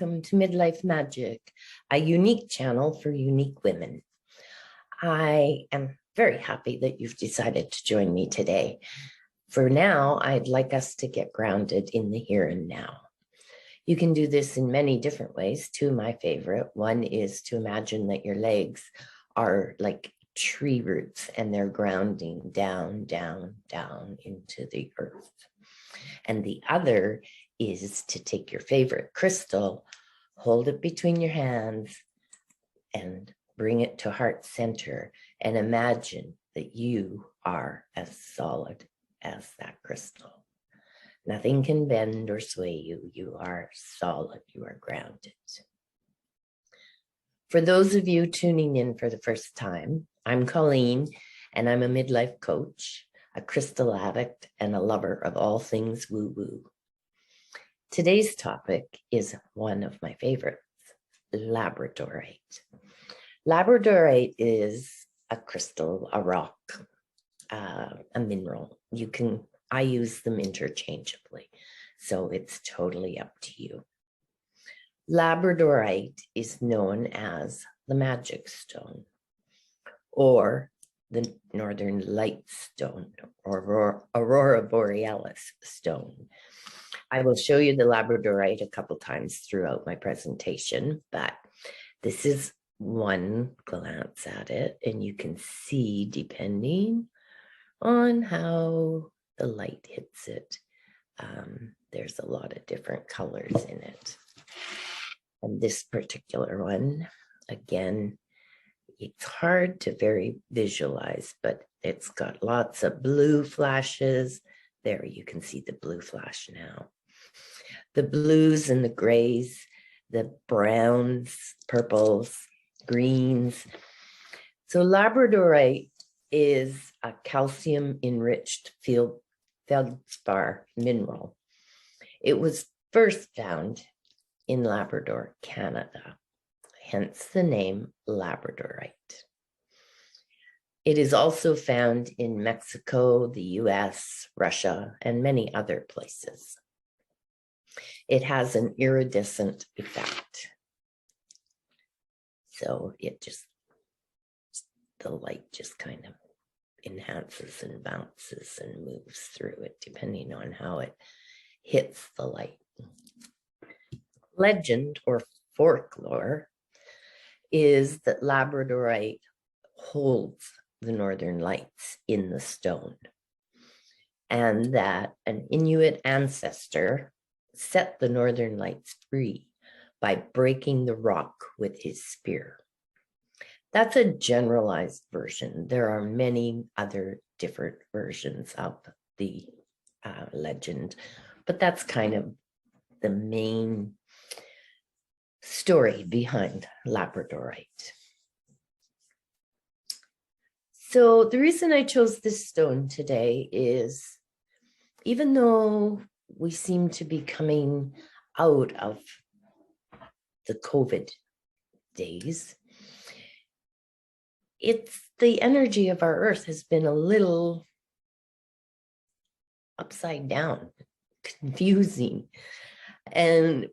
welcome to Midlife Magic, a unique channel for unique women. I am very happy that you've decided to join me today. For now, I'd like us to get grounded in the here and now. You can do this in many different ways. Two of my favorite. One is to imagine that your legs are like tree roots and they're grounding down, down, down into the earth. And the other is to take your favorite crystal, hold it between your hands and bring it to heart center and imagine that you are as solid as that crystal. Nothing can bend or sway you. You are solid. You are grounded. For those of you tuning in for the first time, I'm Colleen, and I'm a midlife coach, a crystal addict, and a lover of all things woo-woo. Today's topic is one of my favorites, Labradorite. Labradorite is a crystal, a rock, a mineral. I use them interchangeably, so it's totally up to you. Labradorite is known as the magic stone, or the Northern Light stone, or Aurora Borealis stone. I will show you the Labradorite a couple times throughout my presentation, but this is one glance at it, and you can see, depending on how the light hits it, there's a lot of different colors in it. And this particular one, again, it's hard to visualize, but it's got lots of blue flashes. There, you can see the blue flash now. The blues and the grays, the browns, purples, greens. So Labradorite is a calcium-enriched feldspar mineral. It was first found in Labrador, Canada, hence the name Labradorite. It is also found in Mexico, the US, Russia, and many other places. It has an iridescent effect. So the light just kind of enhances and bounces and moves through it, depending on how it hits the light. Legend or folklore is that Labradorite holds the Northern Lights in the stone, and that an Inuit ancestor set the Northern Lights free by breaking the rock with his spear. That's a generalized version. There are many other different versions of the legend, but that's kind of the main story behind Labradorite. So the reason I chose this stone today is, even though we seem to be coming out of the COVID days, the energy of our earth has been a little upside down, confusing. And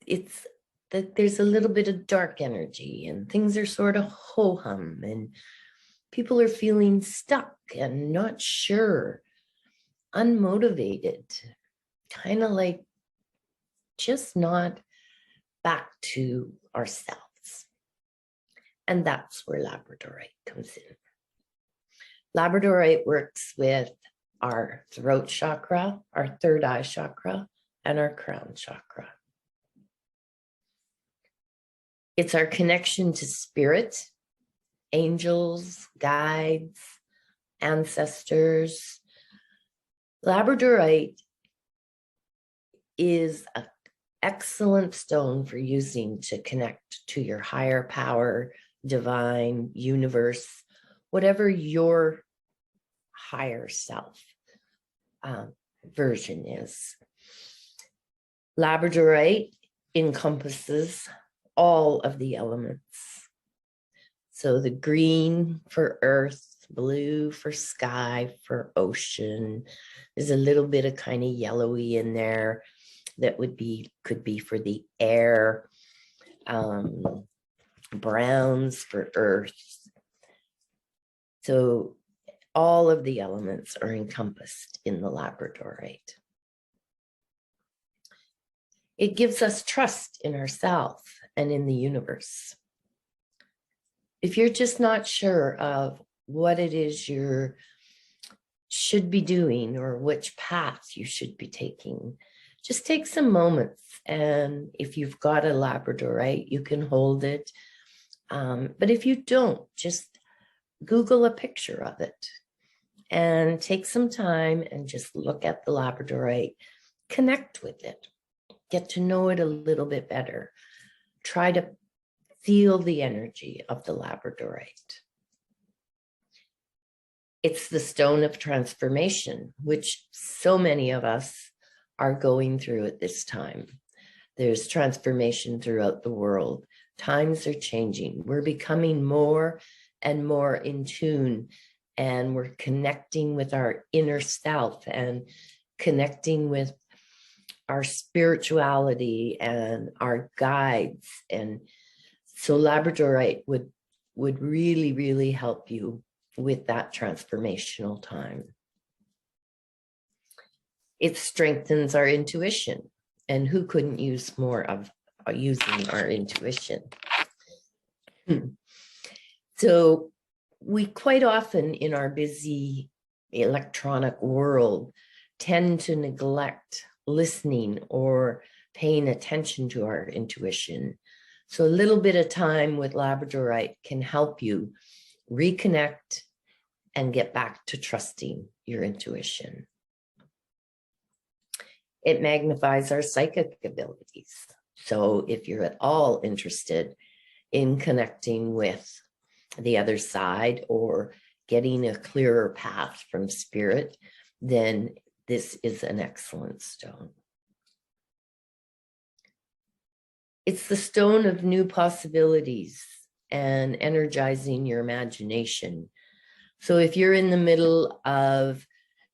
it's that there's a little bit of dark energy and things are sort of ho-hum and people are feeling stuck and not sure, unmotivated, kind of like just not back to ourselves. And that's where Labradorite comes in. Labradorite works with our throat chakra, our third eye chakra, and our crown chakra. It's our connection to spirit, angels, guides, ancestors. Labradorite is an excellent stone for using to connect to your higher power, divine, universe, whatever your higher self version is. Labradorite encompasses all of the elements. So the green for earth, blue for sky, for ocean. There's a little bit of kind of yellowy in there that could be for the air. browns for earth. So all of the elements are encompassed in the Labradorite. It gives us trust in ourselves and in the universe. If you're just not sure of what it is you should be doing or which path you should be taking, just take some moments. And if you've got a Labradorite, you can hold it. But if you don't, just Google a picture of it and take some time and just look at the Labradorite, connect with it, get to know it a little bit better. Try to feel the energy of the Labradorite. It's the stone of transformation, which so many of us are going through at this time. There's transformation throughout the world. Times are changing. We're becoming more and more in tune, and we're connecting with our inner self and connecting with our spirituality and our guides. And so Labradorite would really, really help you with that transformational time. It strengthens our intuition, and who couldn't use more of using our intuition? So we quite often in our busy electronic world tend to neglect listening or paying attention to our intuition. So a little bit of time with Labradorite can help you reconnect and get back to trusting your intuition. It magnifies our psychic abilities. So if you're at all interested in connecting with the other side or getting a clearer path from spirit, then this is an excellent stone. It's the stone of new possibilities and energizing your imagination. So if you're in the middle of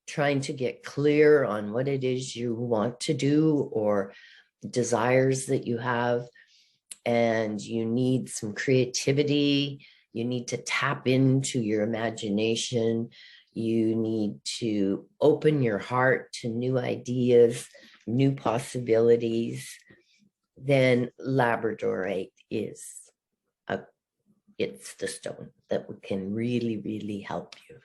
trying to get clear on what it is you want to do or desires that you have, and you need some creativity, you need to tap into your imagination, you need to open your heart to new ideas, new possibilities, then Labradorite is it's the stone that can really, really help you.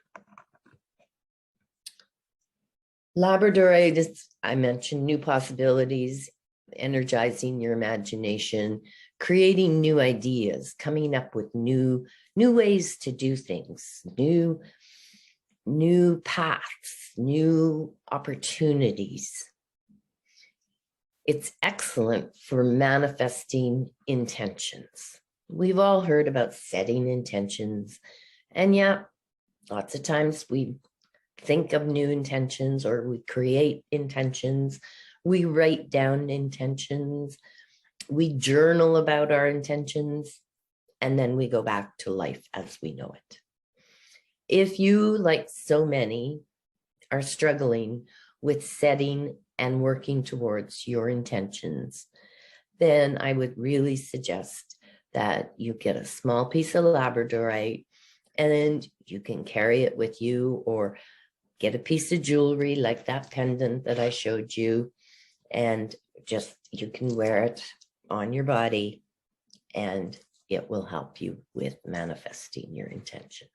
Labradorite is, I mentioned, new possibilities, energizing your imagination, creating new ideas, coming up with new ways to do things, new paths, new opportunities. It's excellent for manifesting intentions. We've all heard about setting intentions, and yeah, lots of times we think of new intentions or we create intentions, we write down intentions, we journal about our intentions, and then we go back to life as we know it. If you, like so many, are struggling with setting and working towards your intentions, then I would really suggest that you get a small piece of Labradorite and you can carry it with you, or get a piece of jewelry like that pendant that I showed you, and just you can wear it on your body and it will help you with manifesting your intentions.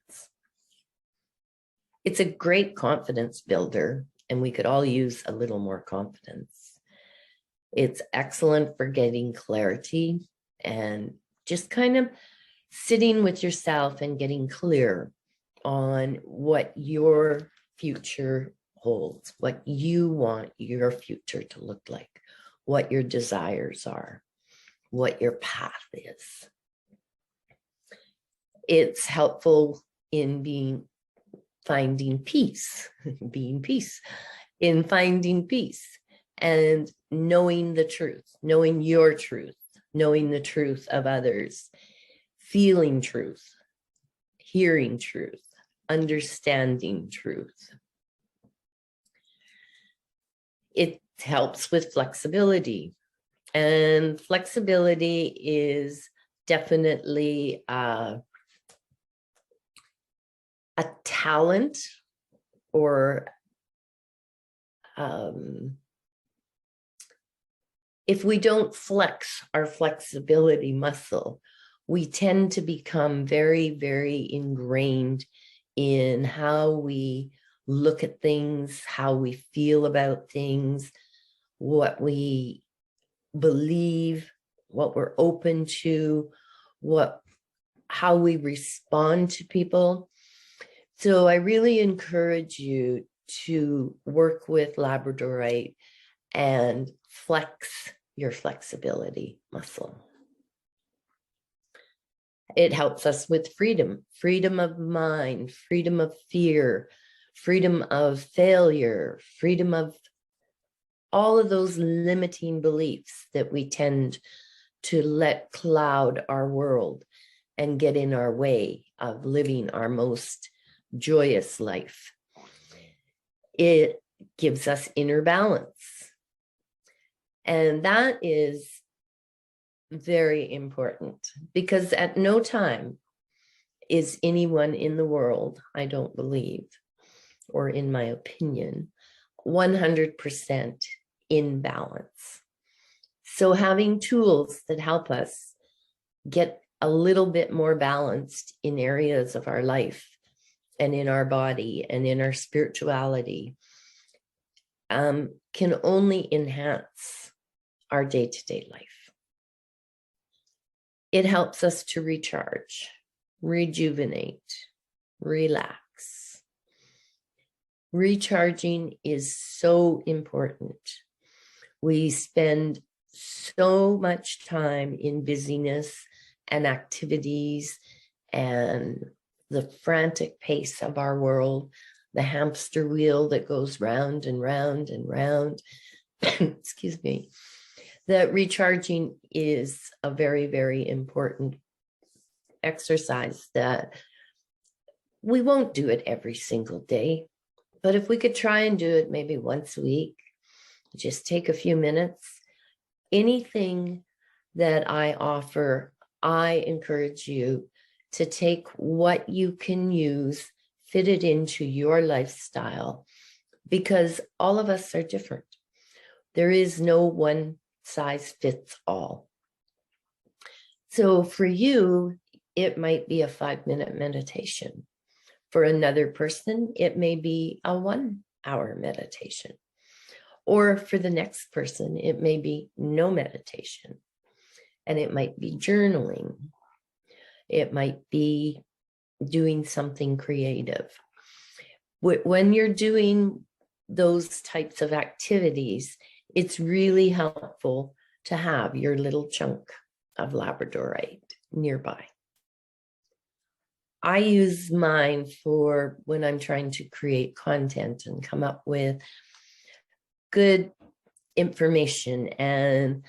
It's a great confidence builder, and we could all use a little more confidence. It's excellent for getting clarity and just kind of sitting with yourself and getting clear on what your future holds, what you want your future to look like, what your desires are, what your path is. It's helpful in finding peace, in finding peace and knowing the truth, knowing your truth, knowing the truth of others, feeling truth, hearing truth, understanding truth. It helps with flexibility. And flexibility is definitely a talent, or if we don't flex our flexibility muscle, we tend to become very, very ingrained in how we look at things, how we feel about things, what we believe, what we're open to, how we respond to people. So I really encourage you to work with Labradorite and flex your flexibility muscle. It helps us with freedom, freedom of mind, freedom of fear, freedom of failure, freedom of all of those limiting beliefs that we tend to let cloud our world and get in our way of living our most joyous life. It gives us inner balance. And that is very important, because at no time is anyone in the world, I don't believe, or in my opinion, 100% in balance. So having tools that help us get a little bit more balanced in areas of our life and in our body and in our spirituality can only enhance our day-to-day life. It helps us to recharge, rejuvenate, relax. Recharging is so important. We spend so much time in busyness and activities and the frantic pace of our world, the hamster wheel that goes round and round and round. Excuse me. That recharging is a very, very important exercise that we won't do it every single day. But if we could try and do it maybe once a week, just take a few minutes. Anything that I offer, I encourage you to take what you can use, fit it into your lifestyle, because all of us are different. There is no one size fits all. So for you, it might be a 5-minute meditation. For another person, it may be a 1-hour meditation. Or for the next person, it may be no meditation. And it might be journaling. It might be doing something creative. When you're doing those types of activities, it's really helpful to have your little chunk of Labradorite nearby. I use mine for when I'm trying to create content and come up with good information and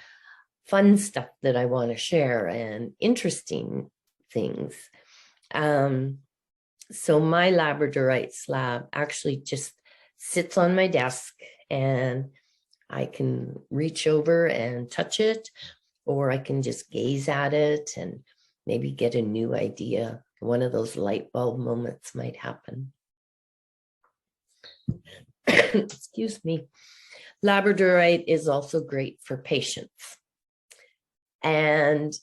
fun stuff that I want to share and interesting things. So my Labradorite slab actually just sits on my desk, and I can reach over and touch it, or I can just gaze at it and maybe get a new idea. One of those light bulb moments might happen. Excuse me. Labradorite is also great for patience. And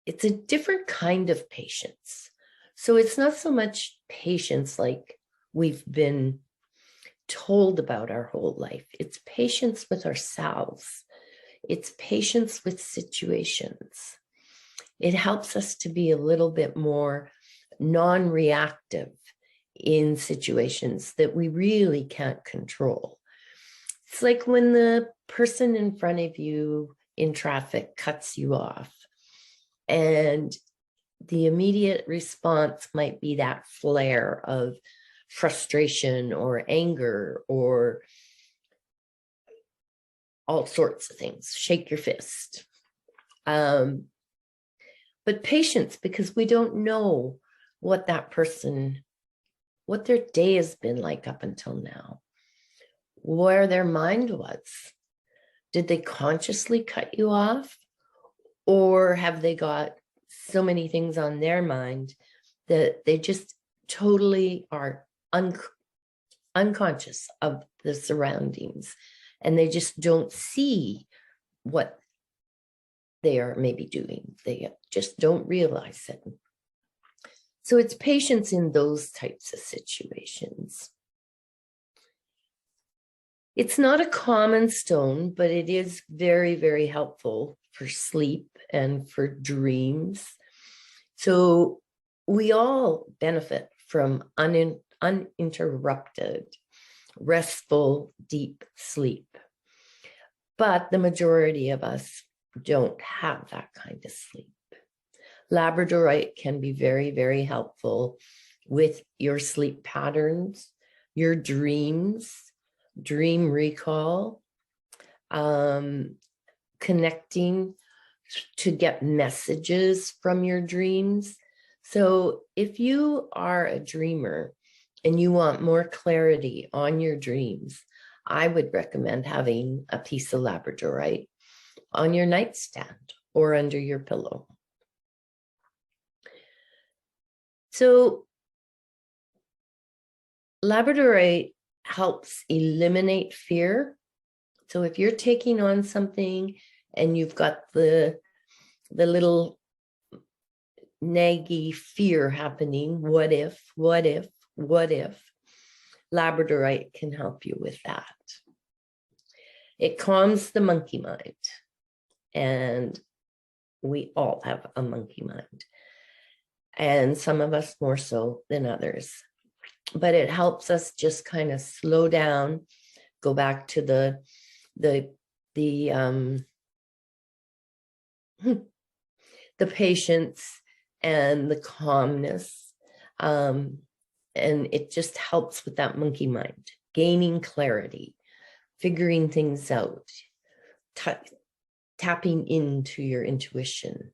it's a different kind of patience. So it's not so much patience like we've been told about our whole life. It's patience with ourselves. It's patience with situations. It helps us to be a little bit more non-reactive in situations that we really can't control. It's like when the person in front of you in traffic cuts you off, and the immediate response might be that flare of frustration or anger or all sorts of things. Shake your fist. But patience, because we don't know what that person, what their day has been like up until now, where their mind was. Did they consciously cut you off? Or have they got so many things on their mind that they just totally are unconscious of the surroundings, and they just don't see what they are maybe doing. They just don't realize it. So it's patience in those types of situations. It's not a common stone, but it is very, very helpful for sleep and for dreams. So we all benefit from uninterrupted, restful, deep sleep. But the majority of us don't have that kind of sleep. Labradorite can be very, very helpful with your sleep patterns, your dreams, dream recall, connecting to get messages from your dreams. So if you are a dreamer and you want more clarity on your dreams, I would recommend having a piece of Labradorite on your nightstand or under your pillow. So Labradorite helps eliminate fear. So if you're taking on something and you've got the little naggy fear happening, what if, Labradorite can help you with that. It calms the monkey mind, and we all have a monkey mind, and some of us more so than others. But it helps us just kind of slow down, go back to the patience and the calmness. And it just helps with that monkey mind, gaining clarity, figuring things out, tapping into your intuition.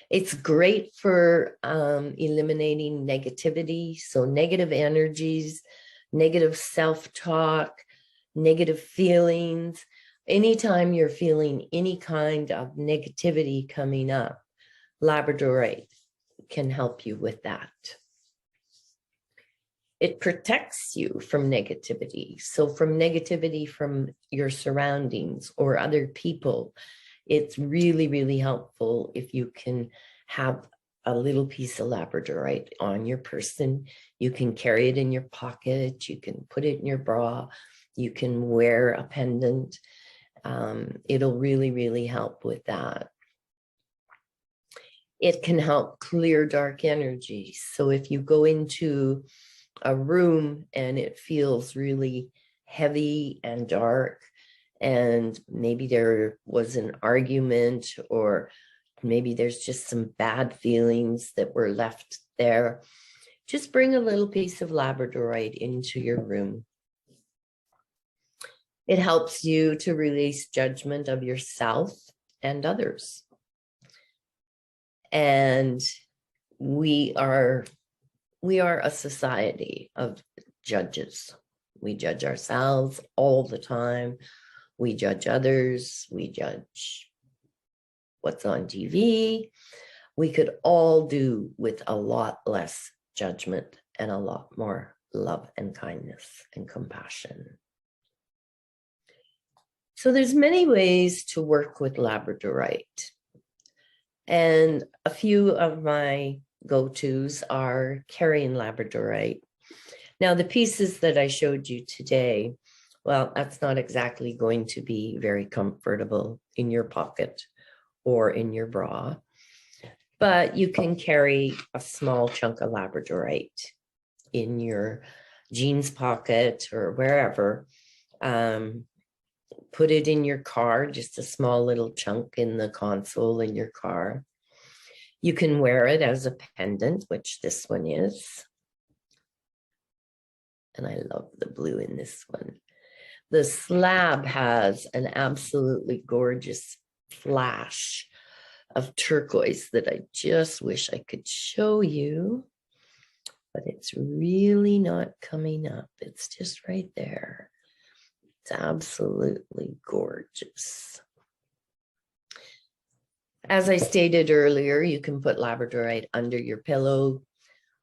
It's great for eliminating negativity. So negative energies, negative self-talk, negative feelings. Anytime you're feeling any kind of negativity coming up, Labradorite can help you with that. It protects you from negativity. So from negativity from your surroundings or other people, it's really, really helpful if you can have a little piece of Labradorite on your person. You can carry it in your pocket. You can put it in your bra. You can wear a pendant. It'll really, really help with that. It can help clear dark energy. So if you go into a room and it feels really heavy and dark, and maybe there was an argument, or maybe there's just some bad feelings that were left there, just bring a little piece of Labradorite into your room. It helps you to release judgment of yourself and others. And we are a society of judges. We judge ourselves all the time. We judge others. We judge what's on TV. We could all do with a lot less judgment and a lot more love and kindness and compassion. So there's many ways to work with Labradorite. And a few of my go-tos are carrying Labradorite. Now, the pieces that I showed you today, well, that's not exactly going to be very comfortable in your pocket or in your bra, but you can carry a small chunk of Labradorite in your jeans pocket or wherever. Put it in your car, just a small little chunk in the console in your car. You can wear it as a pendant, which this one is. And I love the blue in this one. The slab has an absolutely gorgeous flash of turquoise that I just wish I could show you, but it's really not coming up. It's just right there. It's absolutely gorgeous. As I stated earlier, you can put labradorite under your pillow,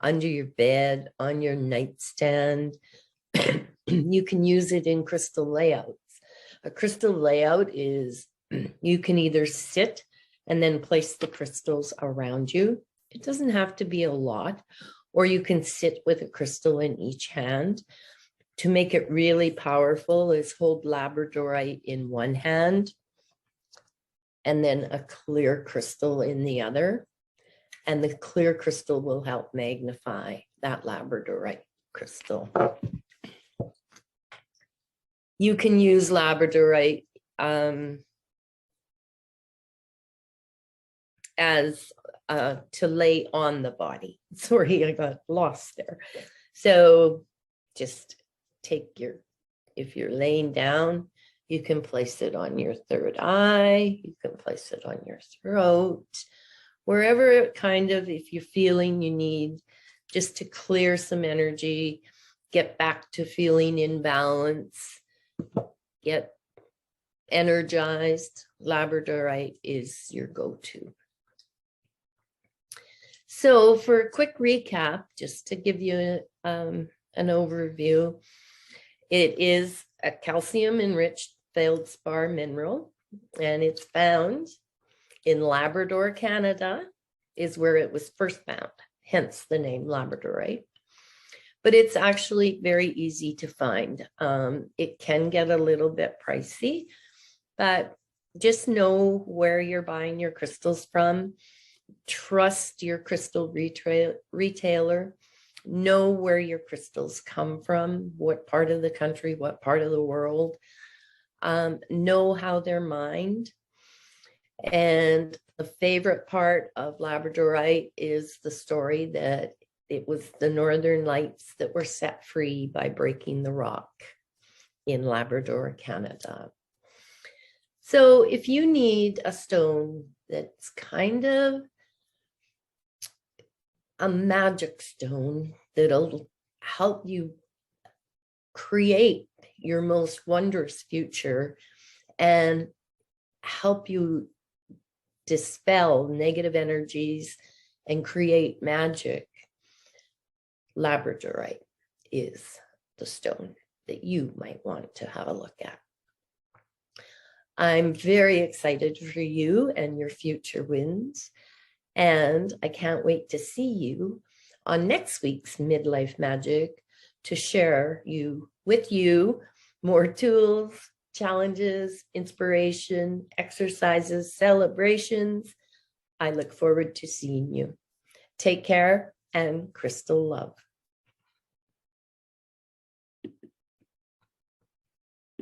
under your bed, on your nightstand. You can use it in crystal layouts. A crystal layout is you can either sit and then place the crystals around you. It doesn't have to be a lot, or you can sit with a crystal in each hand. To make it really powerful is hold labradorite in one hand and then a clear crystal in the other. And the clear crystal will help magnify that labradorite crystal. You can use labradorite as to lay on the body. Sorry, I got lost there. So just take if you're laying down, you can place it on your third eye, you can place it on your throat, wherever it if you're feeling you need just to clear some energy, get back to feeling in balance, get energized, labradorite is your go-to. So for a quick recap, just to give you an overview, it is a calcium-enriched feldspar mineral, and it's found in Labrador, Canada, is where it was first found, hence the name labradorite. But it's actually very easy to find. It can get a little bit pricey, but just know where you're buying your crystals from. Trust your crystal retailer. Know where your crystals come from, what part of the country, what part of the world. Know how they're mined. And the favorite part of labradorite is the story that it was the Northern Lights that were set free by breaking the rock in Labrador, Canada. So if you need a stone that's kind of a magic stone that'll help you create your most wondrous future and help you dispel negative energies and create magic, labradorite is the stone that you might want to have a look at. I'm very excited for you and your future wins. And I can't wait to see you on next week's Midlife Magic to share with you more tools, challenges, inspiration, exercises, celebrations. I look forward to seeing you. Take care and crystal love.